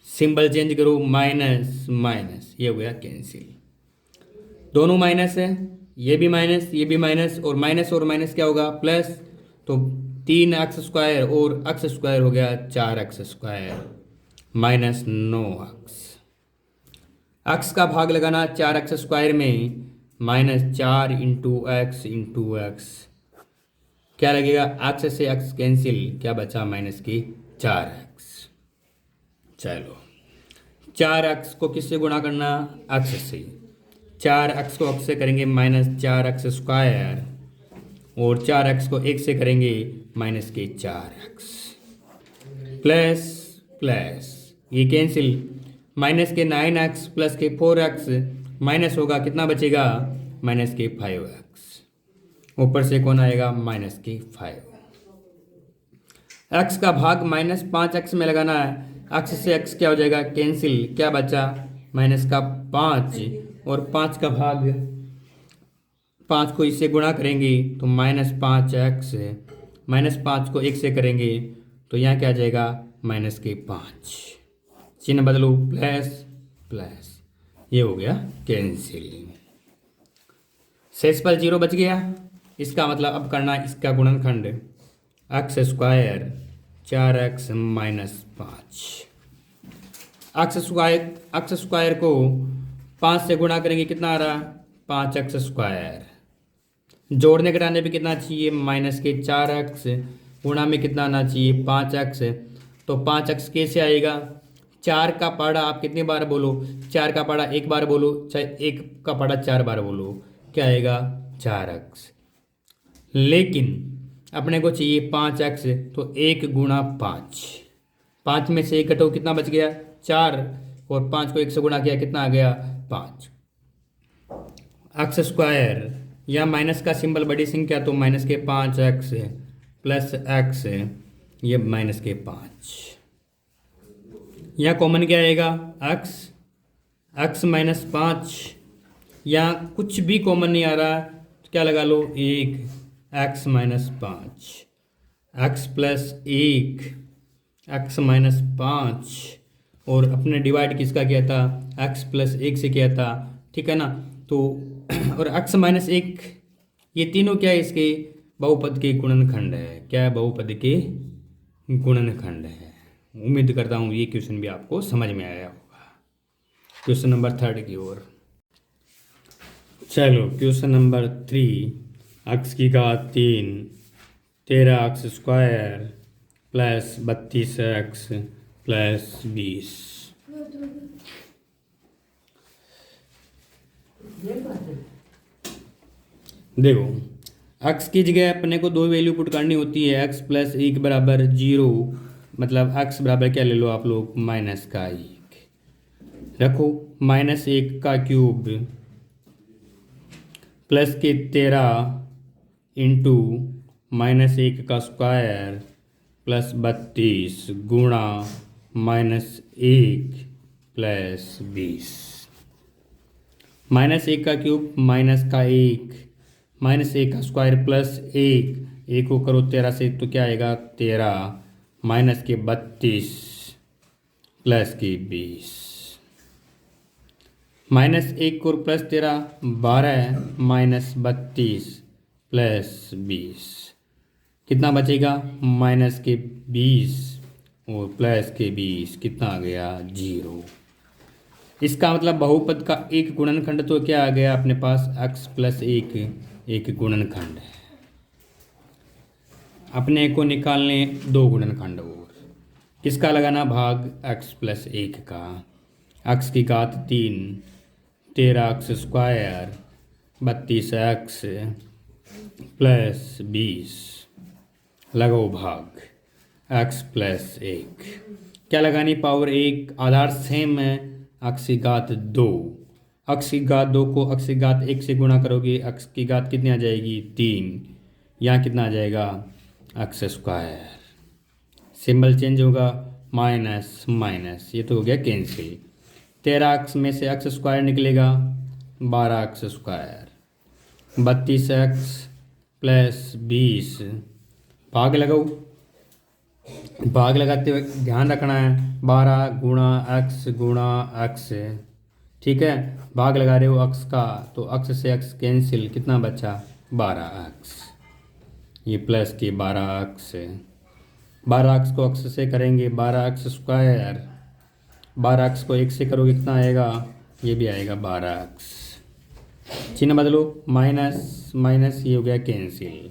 सिंबल चेंज करो, माइनस माइनस, ये हो गया कैंसिल। दोनों माइनस है, ये भी माइनस, ये भी माइनस, और माइनस क्या होगा? प्लस। तो 3 एक्स स्क्वायर और एक्स स्क्वायर हो गया 4 x square minus 9 x. X का भाग लगाना 4 एक्स स्क्वायर में, माइनस 4 इंटू एक्स, क्या लगेगा? एक्स से एक्स कैंसिल, क्या बचा? माइनस की 4 एक्स। चलो 4 एक्स को किससे गुणा करना? एक्स से। 4 एक्स को एक्स से करेंगे माइनस 4 एक्स स्क्वायर, और 4 एक्स को 1 से करेंगे माइनस के 4 एक्स, प्लस प्लस ये कैंसिल, माइनस के 9 एक्स प्लस के 4 एक्स, माइनस होगा, कितना बचेगा? माइनस के 5 एक्स। ऊपर से कौन आएगा? माइनस के 5। एक्स का भाग माइनस 5 एक्स में लगाना है, एक्स से एक्स क्या हो जाएगा? कैंसिल, क्या बचा? माइनस का 5, और 5 का भाग 5 को इससे गुणा करेंगे तो माइनस 5 एक्स, माइनस 5 को 1 से करेंगे तो यहाँ क्या आ जाएगा? माइनस के 5, चिन्ह बदलो, प्लस प्लस, ये हो गया कैंसिल। शेष पर 0 बच गया। इसका मतलब अब करना इसका गुणनखंड, x square 4 x minus 5। X square को 5 से गुणा करेंगे, कितना आ रहा? 5 एक्स स्क्वायर। जोड़ने घटाने पे कितना चाहिए? माइनस के 4 एक्स, गुणा में कितना आना चाहिए? 5 एक्स। तो 5 एक्स कैसे आएगा? 4 का पाड़ा आप कितनी बार बोलो? 4 का पाड़ा 1 बार बोलो, चाहे 1 का पाड़ा 4 बार बोलो, क्या आएगा? 4 एक्स। लेकिन अपने को चाहिए 5 एक्स, तो 1 गुणा 5, 5 में से 1 घटाओ, कितना बच गया? 4, और 5 को 1 से गुणा किया, कितना आ गया? 5 एक्स स्क्वायर। या माइनस का सिंबल बड़ी संख्या तो माइनस के 5 एक्स प्लस एक्स, ये माइनस के 5। यहाँ कॉमन क्या आएगा? X, x minus 5। यहाँ कुछ भी कॉमन नहीं आ रहा तो क्या लगा लो? 1 x minus 5, x plus 1 x minus 5, और अपने डिवाइड किसका किया था? एक्स प्लस 1 से किया था, ठीक है ना? तो और x माइनस 1, ये तीनों क्या है? इसके बहुपद के गुणनखंड है। क्या है? बहुपद के गुणनखंड है। उम्मीद करता हूँ ये क्वेश्चन भी आपको समझ में आया होगा। क्वेश्चन नंबर 3 की ओर चलो। क्वेश्चन नंबर 3, x की घात 3 13 x square plus 32 x plus 20। देखो x की जगह अपने को 2 वैल्यू पुट करनी होती है। x प्लस 1 बराबर 0, मतलब x बराबर क्या ले लो आप लोग? माइनस का 1 रखो, माइनस 1 का क्यूब प्लस के 13 इंटू माइनस 1 का स्क्वायर प्लस 32 गुणा माइनस 1 प्लस 20। माइनस 1 का क्यूब माइनस का 1 माइनस 1 का स्क्वायर प्लस 1 को करो 13 से तो क्या आएगा? 13 माइनस के 32 प्लस के 20। माइनस 1 को प्लस 13 12 माइनस 32 प्लस 20, कितना बचेगा? माइनस के 20 और प्लस के 20, कितना आ गया? 0। इसका मतलब बहुपद का एक गुणनखंड तो क्या आ गया अपने पास? x प्लस 1 एक गुणनखंड है। अपने को निकालने 2 गुणनखंड और। किसका लगाना भाग? x प्लस 1 का। x की घात 3 13 एक्स स्क्वायर 32 एक्स प्लस 20 लगाओ भाग x प्लस 1। क्या लगानी? पावर 1, आधार सेम है, x की घात 2। x की घात 2 को x की घात 1 से गुणा करोगे, x की घात कितनी आ जाएगी? 3। यहाँ कितना आ जाएगा? x square. सिंबल चेंज होगा, माइनस माइनस, ये तो हो गया कैंसिल। 13 एक्स में से एक्स स्क्वायर निकलेगा 12 एक्स स्क्वायर, 32 एक्स प्लस 20, भाग लगाओ। भाग लगाते हुए ध्यान रखना है 12 गुणा एक्स, ठीक है। भाग लगा रहे हो एक्स का तो एक्स से एक्स कैंसिल, कितना बचा 12 एक्स, ये प्लस के 12 एक्स, 12 एक्स को एक्स से करेंगे 12 एक्स स्क्वायर, 12 एक्स को 1 से करोगे कितना आएगा, ये भी आएगा 12 एक्स। चिन्ह बदलो, माइनस माइनस, ये हो गया कैंसिल।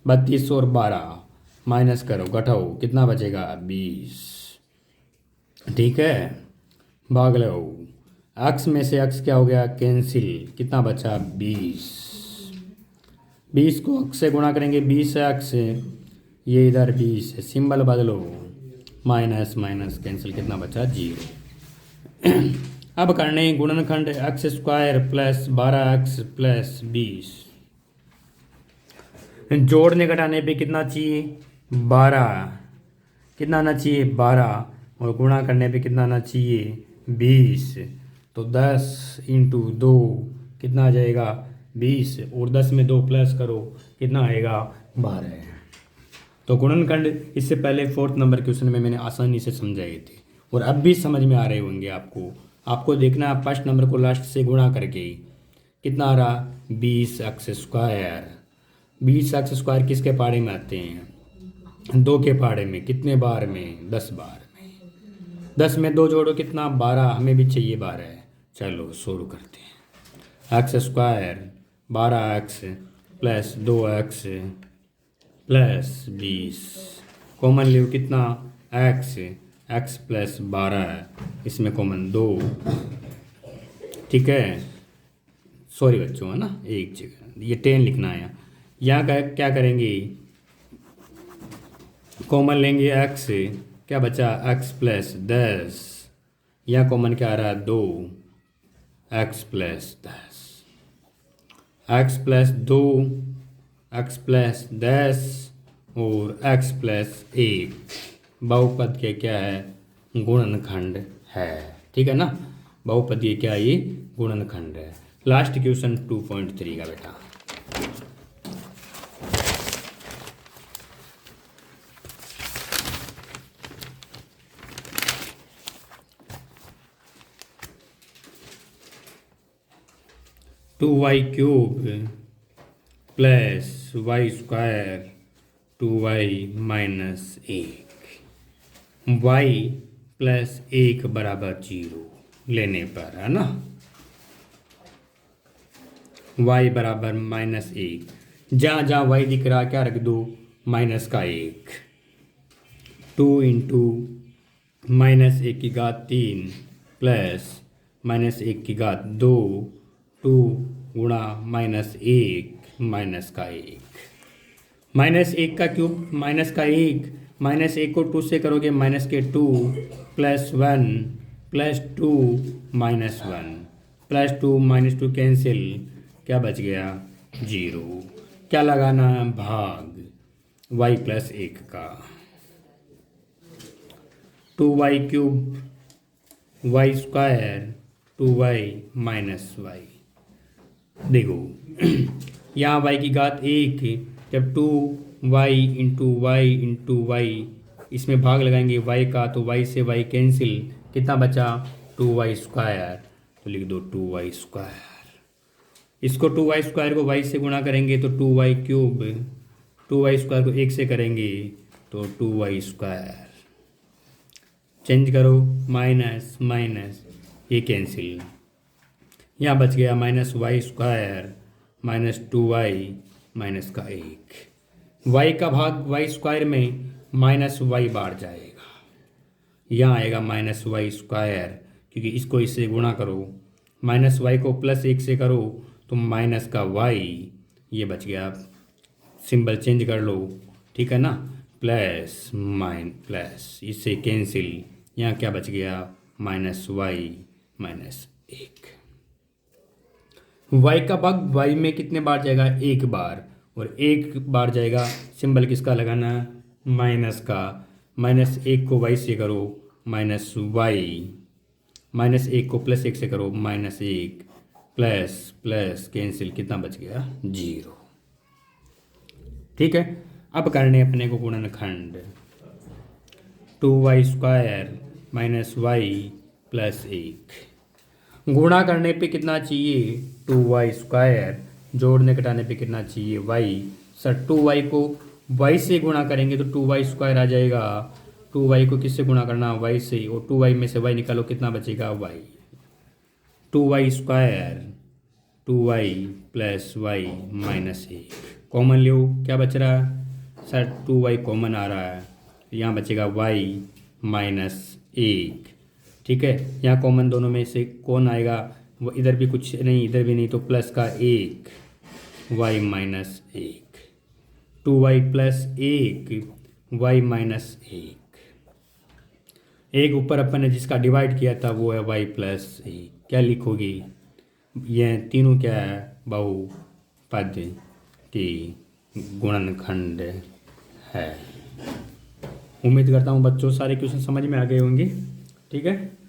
32 और 12 माइनस करो, घटाओ, कितना बचेगा 20, ठीक है। भाग लगाओ, एक्स में से एक्स क्या हो गया कैंसिल, कितना बचा 20, 20 को एक्स से गुणा करेंगे 20 एक्स, ये इधर 20 है, सिंबल बदलो, माइनस माइनस कैंसिल, कितना बचा 0। अब करने गुणनखंड x square plus 12 x plus 20, जोड़ने घटाने पे कितना चाहिए 12, कितना आना चाहिए 12, और गुणा करने पे कितना आना चाहिए 20, तो 10 इंटू 2 कितना आ जाएगा 20, और 10 में 2 प्लस करो कितना आएगा 12। तो गुणनखंड इससे पहले 4th नंबर क्वेश्चन में मैंने आसानी से समझाए थे और अब भी समझ में आ रहे होंगे आपको देखना है 1st नंबर को लास्ट से गुणा करके कितना आ रहा 20 एक्स स्क्वायर। 20 एक्स स्क्वायर किसके पहाड़े में आते हैं 2 के पहाड़े में, कितने बार में 10 बार में, 10 में 2 जोड़ो कितना 12, हमें भी चाहिए 12। चलो शुरू करते हैं, x square 12 x plus 2 x plus 20, common लियो कितना एक्स प्लस 12, इसमें कॉमन 2, ठीक है। सॉरी बच्चों, है ना, एक जगह ये 10 लिखना है। यहाँ क्या करेंगे कॉमन लेंगे एक्स, क्या बचा एक्स प्लस 10, यहाँ कॉमन क्या आ रहा है 2, x plus 10, x plus 2, x plus 10 और एक्स प्लस 1 बहुपद के क्या है गुणनखंड है, ठीक है ना। बहुपद ये क्या है ये गुणनखंड है। लास्ट क्वेश्चन 2.3 का बेटा, two y cube plus y square 2y minus 1, y plus 1 बराबर 0 लेने पर, है ना, y बराबर -1, जहाँ जहाँ y दिख रहा क्या रख दो माइनस का 1, 2 इंटू -1 की घात 3 प्लस -1 की घात 2, 2 गुणा -1 माइनस का 1, -1 का क्यूब माइनस का 1, -1 को 2 से करोगे माइनस के 2 प्लस 1 प्लस 2 -1 प्लस 2 -2 कैंसिल, क्या बच गया 0। क्या लगाना भाग y प्लस 1 का, 2y cube y square 2y minus y, देखो यहाँ y की घात 1, जब 2y इंटू वाई इसमें भाग लगाएंगे y का तो y से y कैंसिल, कितना बचा 2y स्क्वायर, तो लिख दो 2y स्क्वायर। इसको 2y स्क्वायर को y से गुणा करेंगे तो 2y क्यूब, 2y स्क्वायर को 1 से करेंगे तो 2y स्क्वायर, चेंज करो माइनस माइनस, ये कैंसिल, यहाँ बच गया -y स्क्वायर -2y माइनस का 1, y का भाग y स्क्वायर में -y बार जाएगा, यहाँ आएगा -y स्क्वायर, क्योंकि इसको इससे गुणा करो, -y को +1 से करो तो माइनस का y, ये बच गया, सिंबल चेंज कर लो, ठीक है ना, प्लस इससे कैंसिल, यहाँ क्या बच गया -y -1, y का भाग y में कितने बार जाएगा 1 बार, और 1 बार जाएगा, सिंबल किसका लगाना माइनस का, -1 को y से करो -y, -1 को +1 से करो -1, प्लस प्लस कैंसिल, कितना बच गया 0। ठीक है, अब करने अपने को गुणनखंड 2y² -y + 1। गुणा करने पे कितना चाहिए 2y², जोड़ने घटाने पे कितना चाहिए y। सर 2y को y से गुणा करेंगे तो 2y² आ जाएगा। 2y को किससे गुणा करना y से, और 2y में से y निकालो कितना बचेगा y। 2y² 2y + y -1 common लो, क्या बच रहा है सर 2y कॉमन आ रहा है, यहाँ बचेगा y -1। ठीक है, यहाँ कॉमन दोनों में से कौन आएगा, वो इधर भी कुछ नहीं इधर भी नहीं, तो प्लस का 1 y -1, 2y + 1 y -1। एक ऊपर अपन ने जिसका डिवाइड किया था वो है y + 1। क्या लिखोगी, ये तीनों क्या है बहुपद की गुणनखंड है। उम्मीद करता हूँ बच्चों सारे क्वेश्चन समझ में आ गए होंगे। ठीक है।